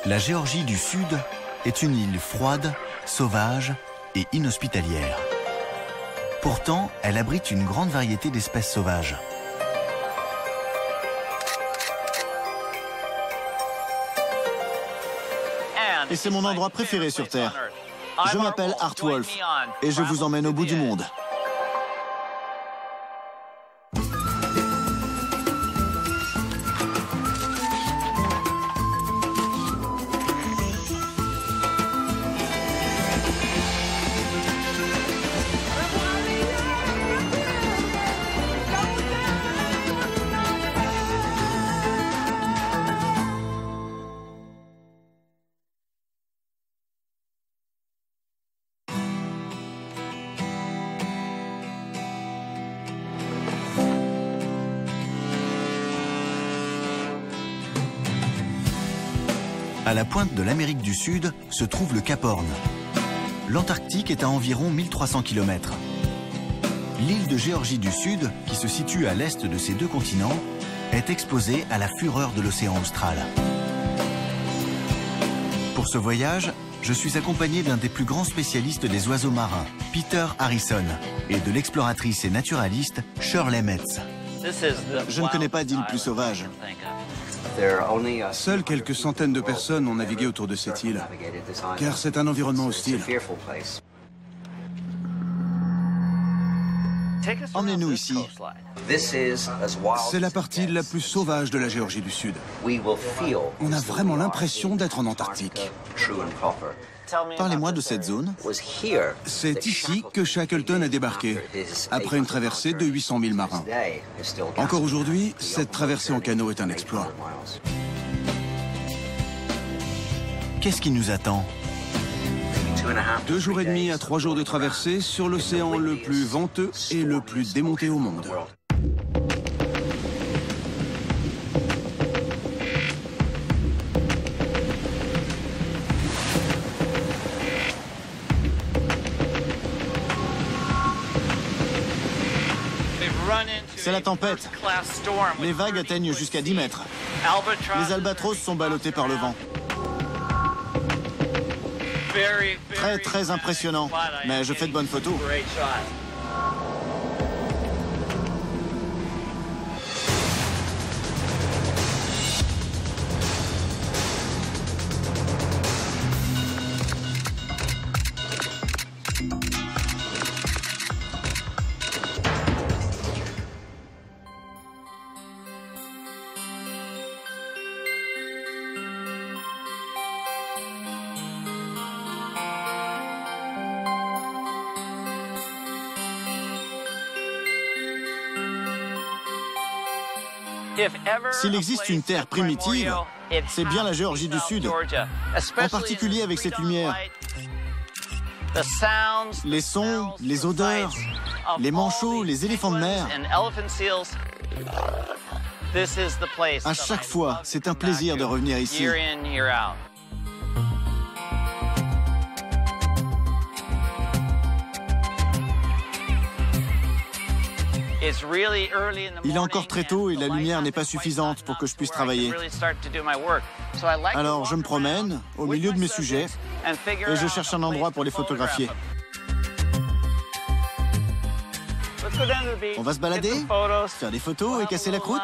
La Géorgie du Sud est une île froide, sauvage et inhospitalière. Pourtant, elle abrite une grande variété d'espèces sauvages. Et c'est mon endroit préféré sur Terre. Je m'appelle Art Wolf et je vous emmène au bout du monde. À la pointe de l'Amérique du Sud se trouve le Cap Horn. L'Antarctique est à environ 1300 km. L'île de Géorgie du Sud, qui se situe à l'est de ces deux continents, est exposée à la fureur de l'océan austral. Pour ce voyage, je suis accompagné d'un des plus grands spécialistes des oiseaux marins, Peter Harrison, et de l'exploratrice et naturaliste Shirley Metz. Je ne connais pas d'île plus sauvage. Seules quelques centaines de personnes ont navigué autour de cette île, car c'est un environnement hostile. Emmenez-nous ici. C'est la partie la plus sauvage de la Géorgie du Sud. On a vraiment l'impression d'être en Antarctique. Parlez-moi de cette zone. C'est ici que Shackleton a débarqué, après une traversée de 800 000 marins. Encore aujourd'hui, cette traversée en canot est un exploit. Qu'est-ce qui nous attend? 2 jours et demi à 3 jours de traversée sur l'océan le plus venteux et le plus démonté au monde. C'est la tempête. Les vagues atteignent jusqu'à 10 mètres. Les albatros sont ballottés par le vent. Très impressionnant. Mais je fais de bonnes photos. S'il existe une terre primitive, c'est bien la Géorgie du Sud, en particulier avec cette lumière. Les sons, les odeurs, les manchots, les éléphants de mer. À chaque fois, c'est un plaisir de revenir ici. Il est encore très tôt et la lumière n'est pas suffisante pour que je puisse travailler. Alors je me promène au milieu de mes sujets et je cherche un endroit pour les photographier. On va se balader, faire des photos et casser la croûte.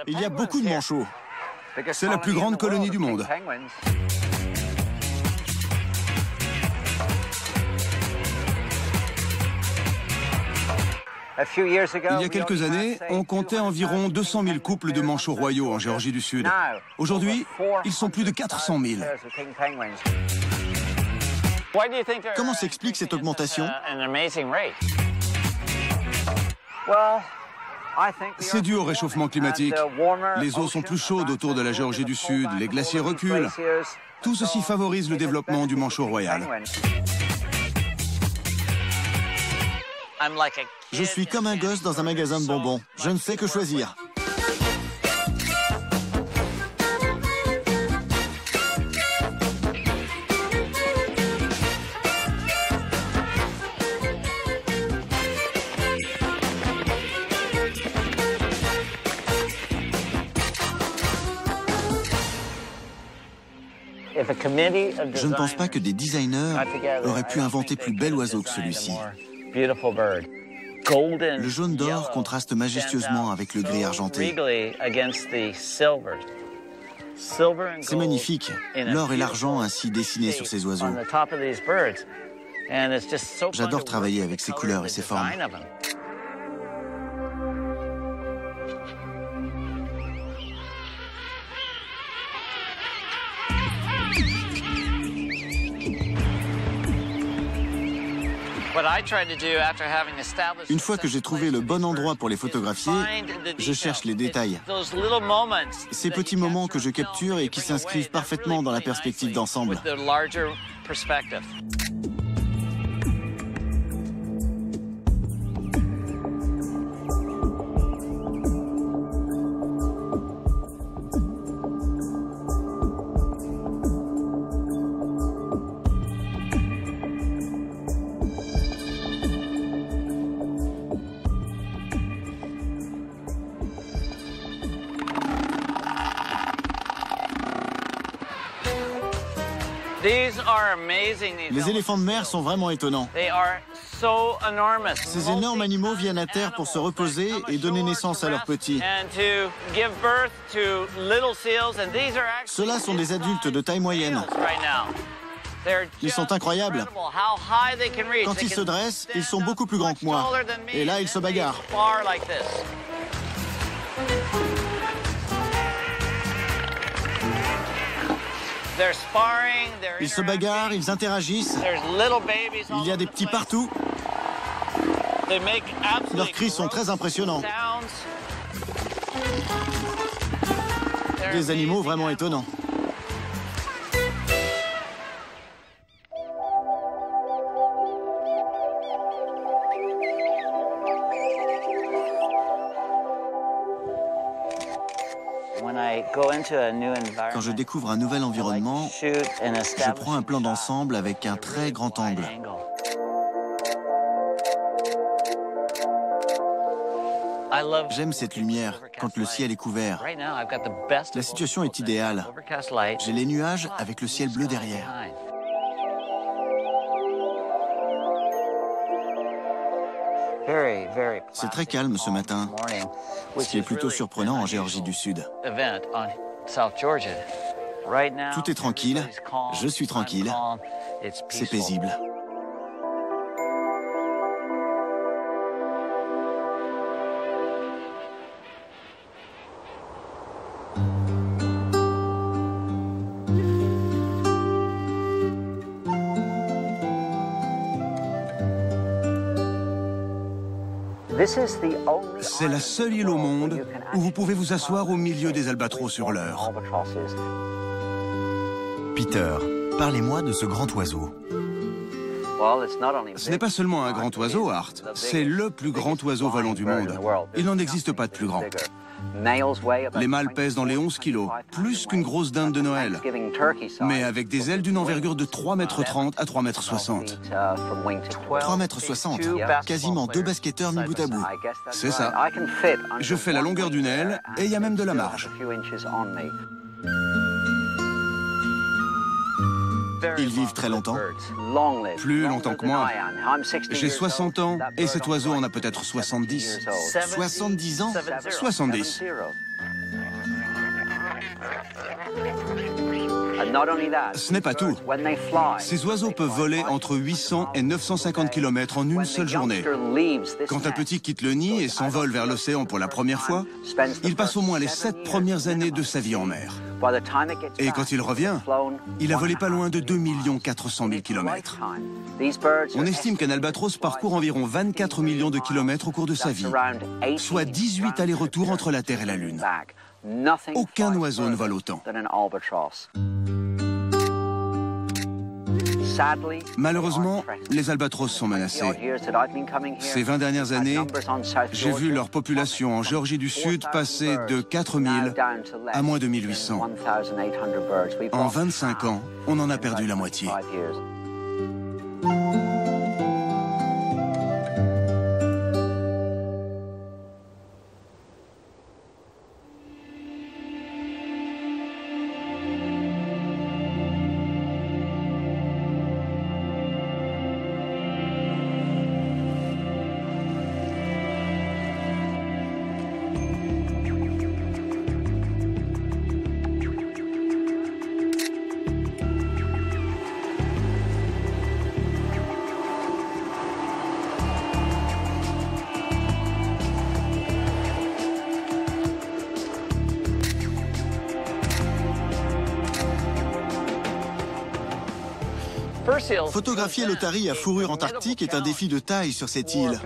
Il y a beaucoup de manchots. C'est la plus grande colonie du monde. Il y a quelques années, on comptait environ 200 000 couples de manchots royaux en Géorgie du Sud. Aujourd'hui, ils sont plus de 400 000. Comment s'explique cette augmentation? C'est dû au réchauffement climatique. Les eaux sont plus chaudes autour de la Géorgie du Sud, les glaciers reculent. Tout ceci favorise le développement du manchot royal. Je suis comme un gosse dans un magasin de bonbons. Je ne sais que choisir. Je ne pense pas que des designers auraient pu inventer plus bel oiseau que celui-ci. Le jaune d'or contraste majestueusement avec le gris argenté. C'est magnifique, l'or et l'argent ainsi dessinés sur ces oiseaux. J'adore travailler avec ces couleurs et ces formes. Une fois que j'ai trouvé le bon endroit pour les photographier, je cherche les détails. Ces petits moments que je capture et qui s'inscrivent parfaitement dans la perspective d'ensemble. Les éléphants de mer sont vraiment étonnants. Ces énormes animaux viennent à terre pour se reposer et donner naissance à leurs petits. Ceux-là sont des adultes de taille moyenne. Ils sont incroyables. Quand ils se dressent, ils sont beaucoup plus grands que moi. Et là, ils se bagarrent. Ils se bagarrent, ils interagissent. Il y a des petits partout. Leurs cris sont très impressionnants. Des animaux vraiment étonnants. Quand je découvre un nouvel environnement, je prends un plan d'ensemble avec un très grand angle. J'aime cette lumière quand le ciel est couvert. La situation est idéale. J'ai les nuages avec le ciel bleu derrière. C'est très calme ce matin, ce qui est plutôt surprenant en Géorgie du Sud. Tout est tranquille, je suis tranquille, c'est paisible. C'est la seule île au monde où vous pouvez vous asseoir au milieu des albatros sur l'heure. Peter, parlez-moi de ce grand oiseau. Ce n'est pas seulement un grand oiseau, Art. C'est le plus grand oiseau volant du monde. Il n'en existe pas de plus grand. Les mâles pèsent dans les 11 kilos, plus qu'une grosse dinde de Noël, mais avec des ailes d'une envergure de 3,30 m à 3,60 m. 3,60 m, quasiment 2 basketteurs mis bout à bout. C'est ça. Je fais la longueur d'une aile et il y a même de la marge. Ils vivent très longtemps? Plus longtemps que moi. J'ai 60 ans et cet oiseau en a peut-être 70. 70 ans? 70. Ce n'est pas tout. Ces oiseaux peuvent voler entre 800 et 950 km en une seule journée. Quand un petit quitte le nid et s'envole vers l'océan pour la première fois, il passe au moins les 7 premières années de sa vie en mer. Et quand il revient, il a volé pas loin de 2 400 000 km. On estime qu'un albatros parcourt environ 24 millions de kilomètres au cours de sa vie, soit 18 allers-retours entre la Terre et la Lune. Aucun oiseau ne vole autant. Malheureusement, les albatros sont menacés. Ces 20 dernières années, j'ai vu leur population en Géorgie du Sud passer de 4 000 à moins de 1 800. En 25 ans, on en a perdu la moitié. Photographier l'otarie à fourrure antarctique est un défi de taille sur cette île,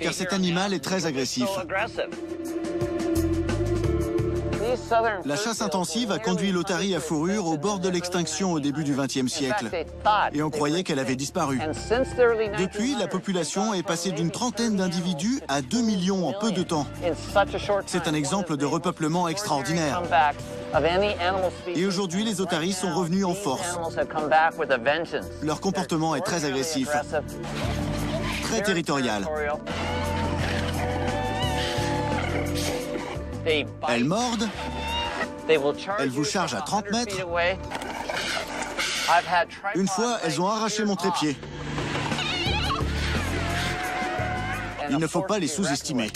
car cet animal est très agressif. La chasse intensive a conduit l'otarie à fourrure au bord de l'extinction au début du XXe siècle. Et on croyait qu'elle avait disparu. Depuis, la population est passée d'une trentaine d'individus à 2 millions en peu de temps. C'est un exemple de repeuplement extraordinaire. Et aujourd'hui, les otaries sont revenus en force. Leur comportement est très agressif, très territorial. Elles mordent, elles vous chargent à 30 mètres. Une fois, elles ont arraché mon trépied. Il ne faut pas les sous-estimer.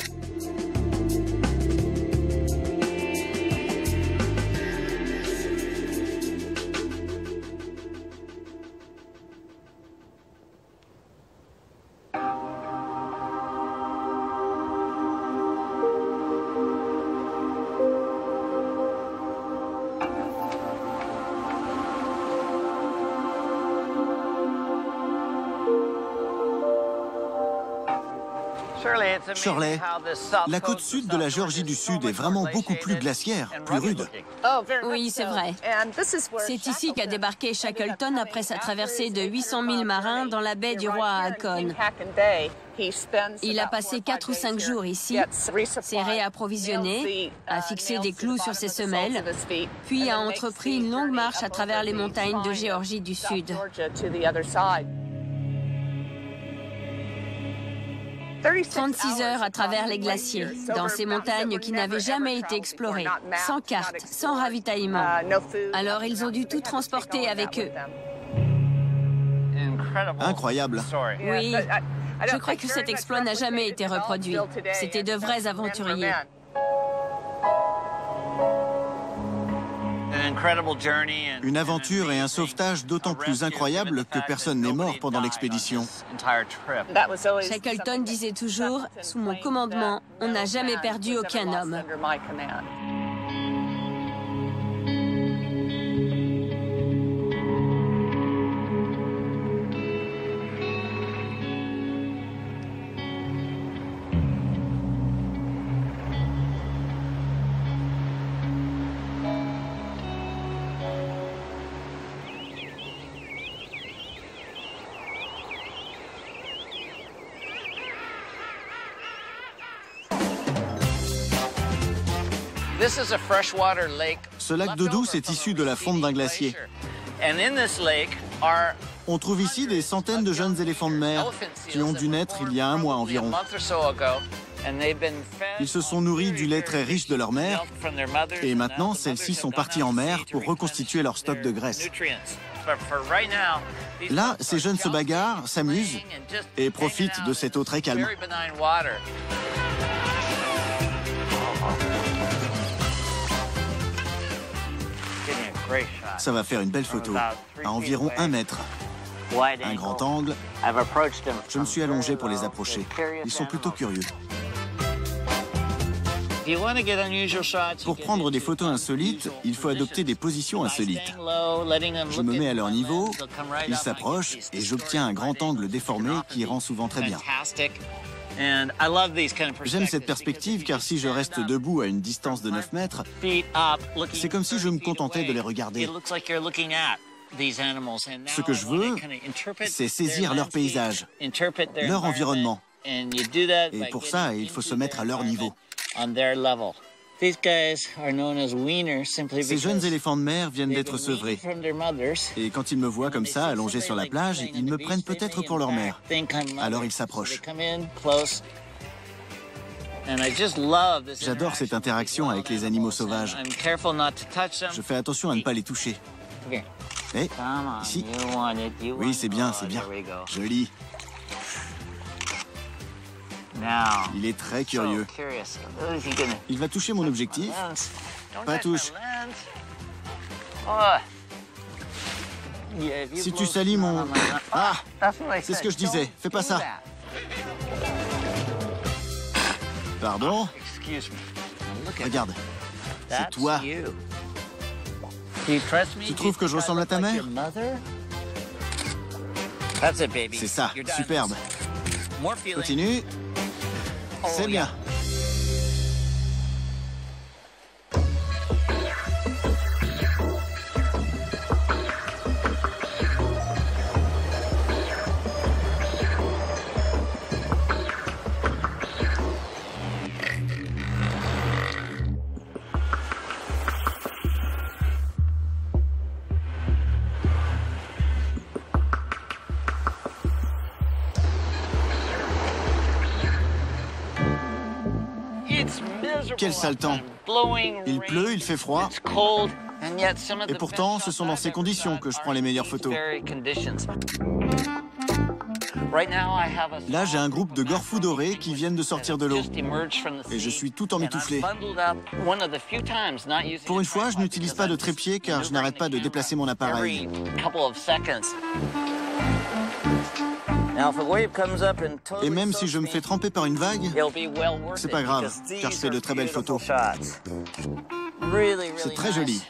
Shirley, la côte sud de la Géorgie du Sud est vraiment beaucoup plus glaciaire, plus rude. Oui, c'est vrai. C'est ici qu'a débarqué Shackleton après sa traversée de 800 000 marins dans la baie du Roi à Hakon. Il a passé 4 ou 5 jours ici, s'est réapprovisionné, a fixé des clous sur ses semelles, puis a entrepris une longue marche à travers les montagnes de Géorgie du Sud. 36 heures à travers les glaciers, dans ces montagnes qui n'avaient jamais été explorées, sans carte, sans ravitaillement. Alors ils ont dû tout transporter avec eux. Incroyable. Oui, je crois que cet exploit n'a jamais été reproduit. C'étaient de vrais aventuriers. Une aventure et un sauvetage d'autant plus incroyables que personne n'est mort pendant l'expédition. Shackleton disait toujours, « Sous mon commandement, on n'a jamais perdu aucun homme. » Ce lac d'eau douce est issu de la fonte d'un glacier. On trouve ici des centaines de jeunes éléphants de mer qui ont dû naître il y a un mois environ. Ils se sont nourris du lait très riche de leur mère et maintenant celles-ci sont parties en mer pour reconstituer leur stock de graisse. Là, ces jeunes se bagarrent, s'amusent et profitent de cette eau très calme. Ça va faire une belle photo, à environ 1 mètre. Un grand angle. Je me suis allongé pour les approcher. Ils sont plutôt curieux. Pour prendre des photos insolites, il faut adopter des positions insolites. Je me mets à leur niveau, ils s'approchent et j'obtiens un grand angle déformé qui rend souvent très bien. J'aime cette perspective car si je reste debout à une distance de 9 mètres, c'est comme si je me contentais de les regarder. Ce que je veux, c'est saisir leur paysage, leur environnement. Et pour ça, il faut se mettre à leur niveau. Ces jeunes éléphants de mer viennent d'être sevrés. Et quand ils me voient comme ça, allongé sur la plage, ils me prennent peut-être pour leur mère. Alors ils s'approchent. J'adore cette interaction avec les animaux sauvages. Je fais attention à ne pas les toucher. Eh, ici. Oui, c'est bien, c'est bien. Joli. Il est très curieux. Il va toucher mon objectif. Pas touche. Si tu salis mon... Ah, c'est ce que je disais. Fais pas ça. Pardon? Regarde. C'est toi. Tu trouves que je ressemble à ta mère? C'est ça, superbe. Continue. C'est bien. Quel sale temps. Il pleut, il fait froid. Et pourtant, ce sont dans ces conditions que je prends les meilleures photos. Là, j'ai un groupe de gorfous dorés qui viennent de sortir de l'eau. Et je suis tout emmitouflé. Pour une fois, je n'utilise pas de trépied car je n'arrête pas de déplacer mon appareil. Et même si je me fais tremper par une vague, c'est pas grave, car je fais de très belles photos. C'est très joli.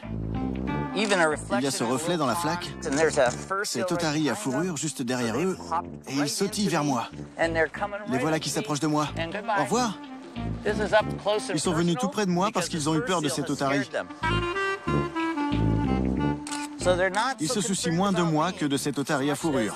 Il y a ce reflet dans la flaque. C'est otaries à fourrure juste derrière eux, et ils sautillent vers moi. Les voilà qui s'approchent de moi. Au revoir. Ils sont venus tout près de moi parce qu'ils ont eu peur de cet otari. Ils se soucient moins de moi que de cet otari à fourrure.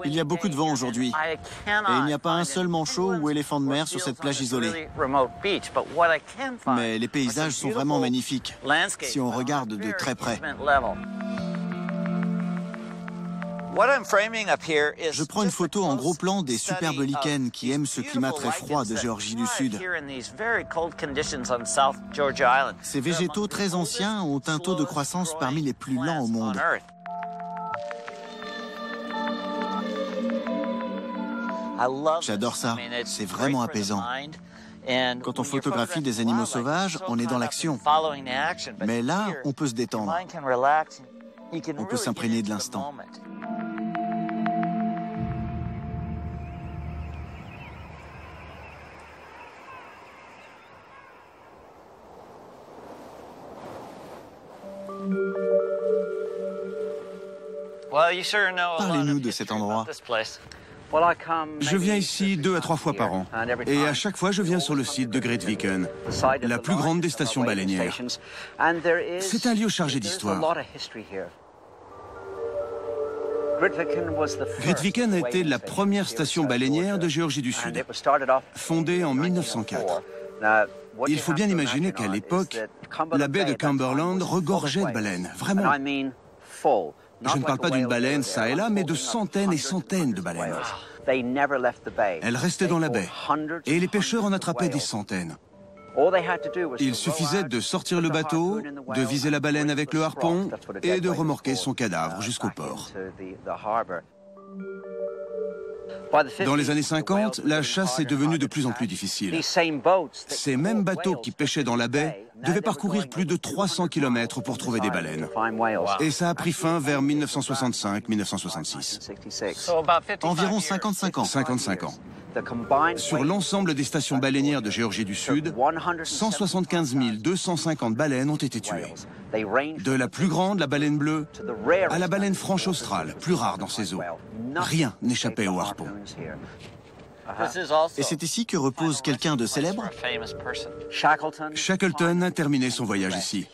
Il y a beaucoup de vent aujourd'hui, et il n'y a pas un seul manchot ou éléphant de mer sur cette plage isolée. Mais les paysages sont vraiment magnifiques, si on regarde de très près. Je prends une photo en gros plan des superbes lichens qui aiment ce climat très froid de Géorgie du Sud. Ces végétaux très anciens ont un taux de croissance parmi les plus lents au monde. J'adore ça, c'est vraiment apaisant. Quand on photographie des animaux sauvages, on est dans l'action. Mais là, on peut se détendre. On peut s'imprégner de l'instant. Parlez-nous de cet endroit. Je viens ici 2 à 3 fois par an. Et à chaque fois, je viens sur le site de Grytviken, la plus grande des stations baleinières. C'est un lieu chargé d'histoire. Grytviken a été la première station baleinière de Géorgie du Sud, fondée en 1904. Il faut bien imaginer qu'à l'époque, la baie de Cumberland regorgeait de baleines, vraiment. Je ne parle pas d'une baleine ça et là, mais de centaines et centaines de baleines. Elles restaient dans la baie, et les pêcheurs en attrapaient des centaines. Il suffisait de sortir le bateau, de viser la baleine avec le harpon et de remorquer son cadavre jusqu'au port. Dans les années 50, la chasse est devenue de plus en plus difficile. Ces mêmes bateaux qui pêchaient dans la baie devaient parcourir plus de 300 km pour trouver des baleines. Et ça a pris fin vers 1965-1966. Environ 55 ans. 55 ans. Sur l'ensemble des stations baleinières de Géorgie du Sud, 175 250 baleines ont été tuées. De la plus grande, la baleine bleue, à la baleine franche australe, plus rare dans ces eaux. Rien n'échappait au harpon. Et c'est ici que repose quelqu'un de célèbre? Shackleton a terminé son voyage ici.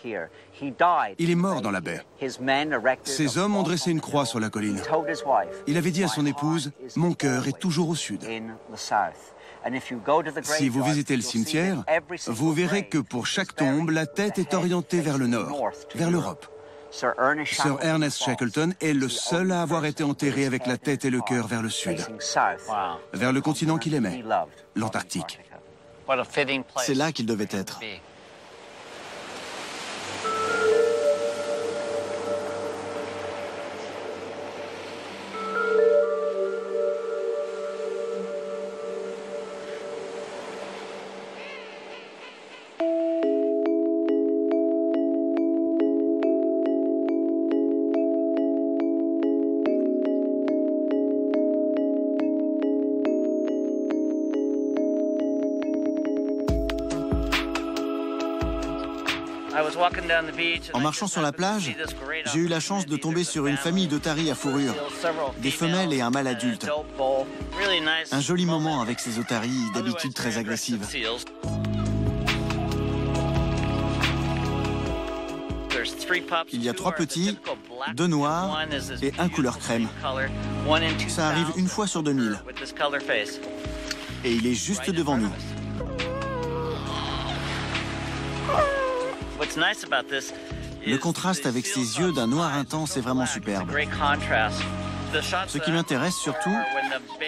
Il est mort dans la baie. Ses hommes ont dressé une croix sur la colline. Il avait dit à son épouse, « Mon cœur est toujours au sud ». Si vous visitez le cimetière, vous verrez que pour chaque tombe, la tête est orientée vers le nord, vers l'Europe. Sir Ernest Shackleton est le seul à avoir été enterré avec la tête et le cœur vers le sud, vers le continent qu'il aimait, l'Antarctique. C'est là qu'il devait être. En marchant sur la plage, j'ai eu la chance de tomber sur une famille d'otaries à fourrure, des femelles et un mâle adulte. Un joli moment avec ces otaries, d'habitude très agressives. Il y a 3 petits, 2 noirs et 1 couleur crème. Ça arrive une fois sur 2000. Et il est juste devant nous. Le contraste avec ses yeux d'un noir intense est vraiment superbe. Ce qui m'intéresse surtout,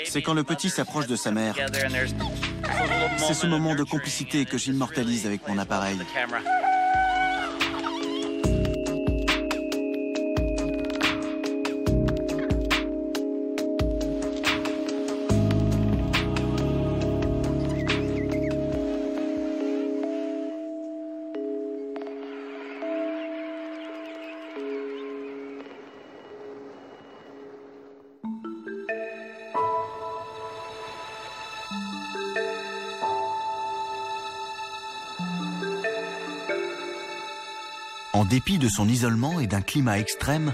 c'est quand le petit s'approche de sa mère. C'est ce moment de complicité que j'immortalise avec mon appareil. En dépit de son isolement et d'un climat extrême,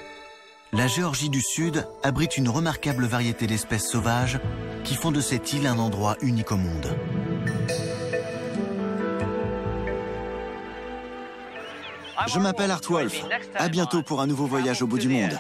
la Géorgie du Sud abrite une remarquable variété d'espèces sauvages qui font de cette île un endroit unique au monde. Je m'appelle Art Wolf. À bientôt pour un nouveau voyage au bout du monde.